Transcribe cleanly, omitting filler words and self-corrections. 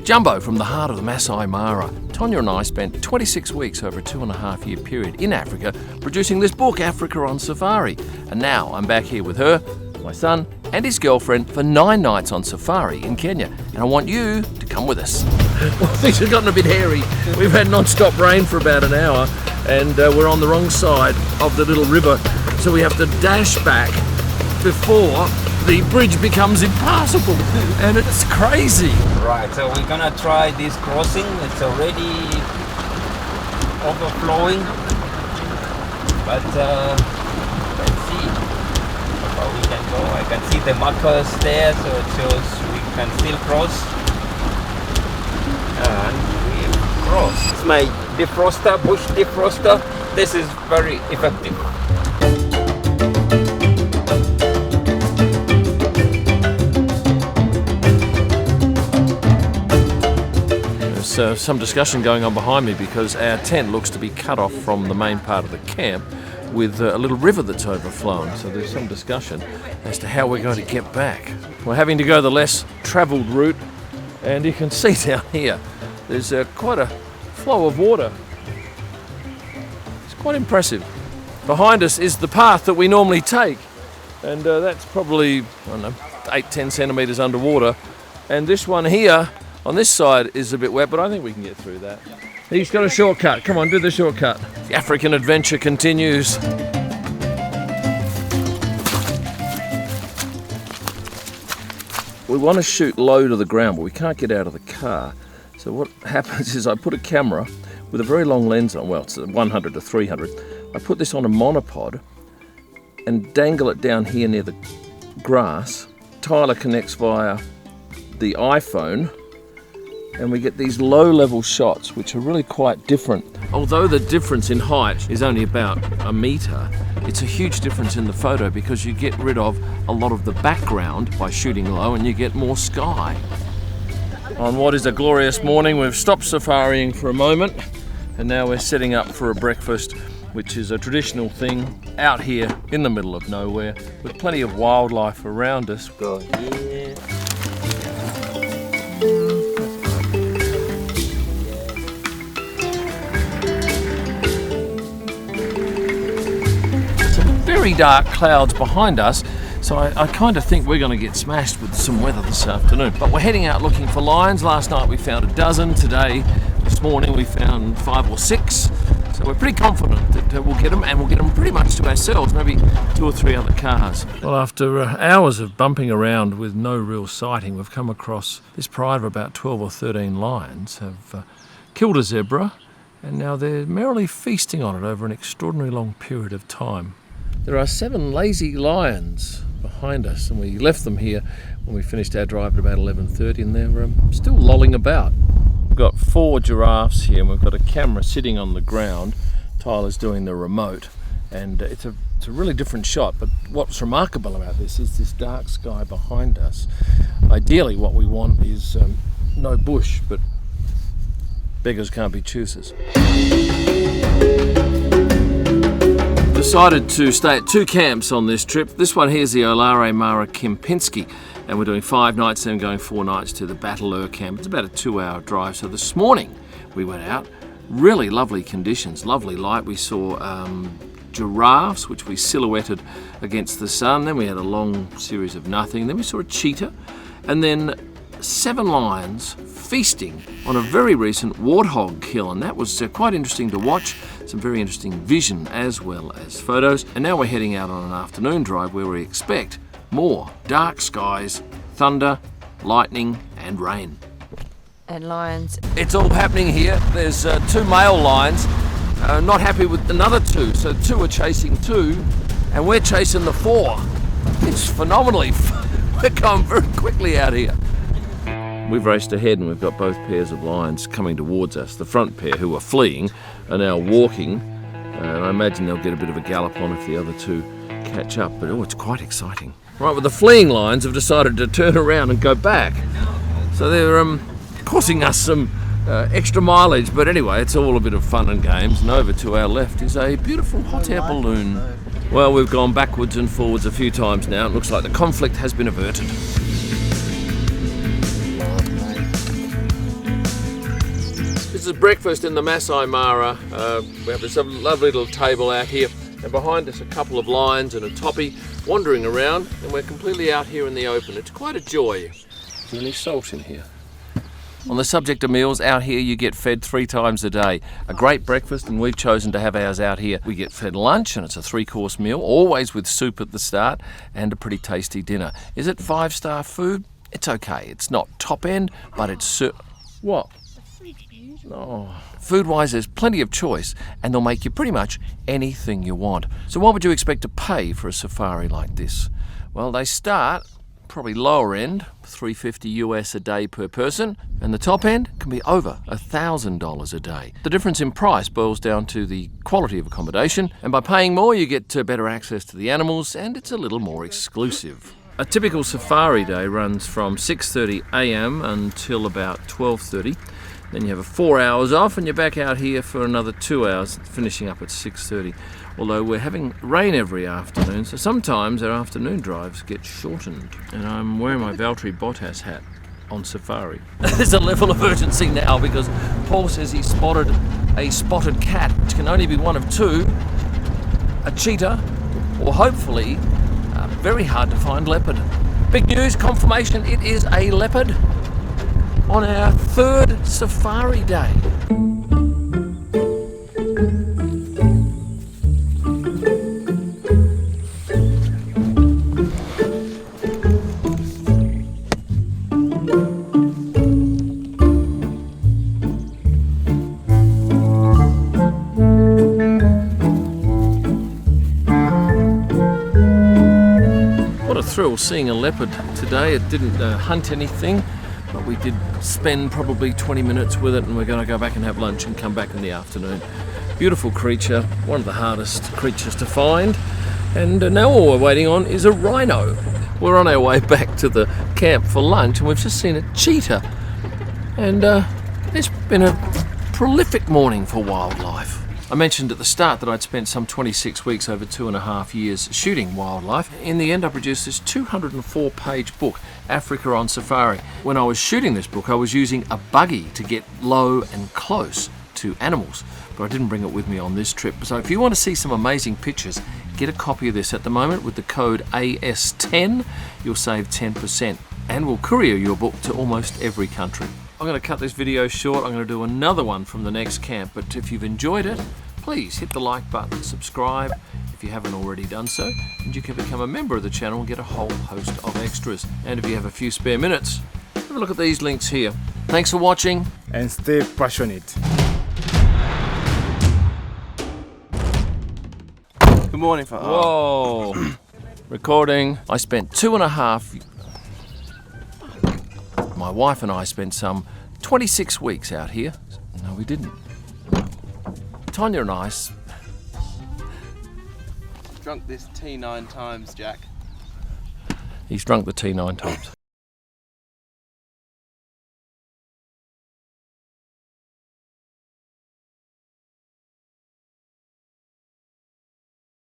Jumbo from the heart of the Masai Mara. Tonya and I spent 26 weeks over a 2.5-year period in Africa producing this book, Africa on Safari. And now I'm back here with her, my son, and his girlfriend for 9 nights on safari in Kenya. And I want you to come with us. Well, things have gotten a bit hairy. We've had non-stop rain for about an hour and we're on the wrong side of the little river. So we have to dash back before the bridge becomes impassable. And it's crazy. Right, so we're gonna try this crossing. It's already overflowing. But let's see how we can go. I can see the markers there, so it shows we can still cross. And we cross. It's my defroster, bush defroster. This is very effective. There's some discussion going on behind me because our tent looks to be cut off from the main part of the camp with a little river that's overflown. So there's some discussion as to how we're going to get back. We're having to go the less travelled route, and you can see down here there's quite a flow of water. It's quite impressive. Behind us is the path that we normally take, and that's probably, I don't know, 8-10 centimetres underwater. And this one here on this side is a bit wet, but I think we can get through that. He's got a shortcut. Come on, do the shortcut. The African adventure continues. We want to shoot low to the ground, but we can't get out of the car. So what happens is I put a camera with a very long lens on, well, it's 100 to 300. I put this on a monopod and dangle it down here near the grass. Tyler connects via the iPhone, and we get these low-level shots, which are really quite different. Although the difference in height is only about a metre, it's a huge difference in the photo because you get rid of a lot of the background by shooting low and you get more sky. On what is a glorious morning, we've stopped safarying for a moment and now we're setting up for a breakfast, which is a traditional thing out here in the middle of nowhere with plenty of wildlife around us. Go here. Very dark clouds behind us, so I kind of think we're going to get smashed with some weather this afternoon. But we're heading out looking for lions. Last night we found a dozen. This morning we found 5 or 6. So we're pretty confident that we'll get them, and we'll get them pretty much to ourselves, maybe 2 or 3 other cars. Well, after hours of bumping around with no real sighting, we've come across this pride of about 12 or 13 lions have killed a zebra, and now they're merrily feasting on it over an extraordinarily long period of time. There are 7 lazy lions behind us, and we left them here when we finished our drive at about 11:30, and they're still lolling about. We've got 4 giraffes here, and we've got a camera sitting on the ground. Tyler's doing the remote, and it's a really different shot. But what's remarkable about this is this dark sky behind us. Ideally, what we want is no bush, but beggars can't be choosers. Decided to stay at 2 camps on this trip. This one here is the Olare Mara Kempinski, and we're doing 5 nights, then going 4 nights to the Bataleur camp. It's about a 2-hour drive. So this morning we went out, really lovely conditions, lovely light. We saw giraffes, which we silhouetted against the sun. Then we had a long series of nothing. Then we saw a cheetah, and then 7 lions feasting on a very recent warthog kill, and that was quite interesting to watch. Some very interesting vision as well as photos. And now we're heading out on an afternoon drive where we expect more dark skies, thunder, lightning and rain. And lions. It's all happening here. There's 2 male lions, not happy with another 2, so 2 are chasing 2 and we're chasing the 4. It's phenomenally we're going very quickly out here. We've raced ahead and we've got both pairs of lions coming towards us. The front pair, who are fleeing, are now walking, and I imagine they'll get a bit of a gallop on if the other 2 catch up, but it's quite exciting. Right, well, the fleeing lions have decided to turn around and go back, so they're causing us some extra mileage, but anyway, it's all a bit of fun and games. And over to our left is a beautiful hot air balloon. Well, we've gone backwards and forwards a few times now. It looks like the conflict has been averted. This is breakfast in the Masai Mara. We have this lovely little table out here, and behind us a couple of lions and a toppy wandering around, and we're completely out here in the open. It's quite a joy. Really salt in here. On the subject of meals, out here you get fed 3 times a day. A great breakfast, and we've chosen to have ours out here. We get fed lunch, and it's a 3-course meal, always with soup at the start, and a pretty tasty dinner. Is it 5-star food? It's okay. It's not top end, but it's what? Oh. Food-wise, there's plenty of choice, and they'll make you pretty much anything you want. So what would you expect to pay for a safari like this? Well, they start probably lower end, $350 US a day per person, and the top end can be over $1,000 a day. The difference in price boils down to the quality of accommodation, and by paying more you get better access to the animals, and it's a little more exclusive. A typical safari day runs from 6:30 AM until about 12:30. Then you have 4 hours off and you're back out here for another 2 hours, finishing up at 6:30. Although we're having rain every afternoon, so sometimes our afternoon drives get shortened. And I'm wearing my Valtteri Bottas hat on safari. There's a level of urgency now because Paul says he spotted a spotted cat, which can only be one of 2, a cheetah, or hopefully a very hard to find leopard. Big news, confirmation, it is a leopard on our 3rd safari day. What a thrill seeing a leopard today. It didn't hunt anything, but we did spend probably 20 minutes with it, and we're going to go back and have lunch and come back in the afternoon. Beautiful creature, one of the hardest creatures to find, and now all we're waiting on is a rhino. We're on our way back to the camp for lunch, and we've just seen a cheetah, and it's been a prolific morning for wildlife. I mentioned at the start that I'd spent some 26 weeks over 2.5 years shooting wildlife. In the end, I produced this 204-page book, Africa on Safari. When I was shooting this book, I was using a buggy to get low and close to animals, but I didn't bring it with me on this trip. So if you want to see some amazing pictures, get a copy of this at the moment with the code AS10. You'll save 10%, and we'll courier your book to almost every country. I'm going to cut this video short. I'm going to do another one from the next camp, but if you've enjoyed it, please hit the like button, subscribe if you haven't already done so, and you can become a member of the channel and get a whole host of extras. And if you have a few spare minutes, have a look at these links here. Thanks for watching. And stay passionate. Good morning, Father. Whoa. Recording. I spent 2.5... My wife and I spent some 26 weeks out here. No, we didn't. Tonya and I... Drunk this tea 9 times, Jack. He's drunk the tea 9 times.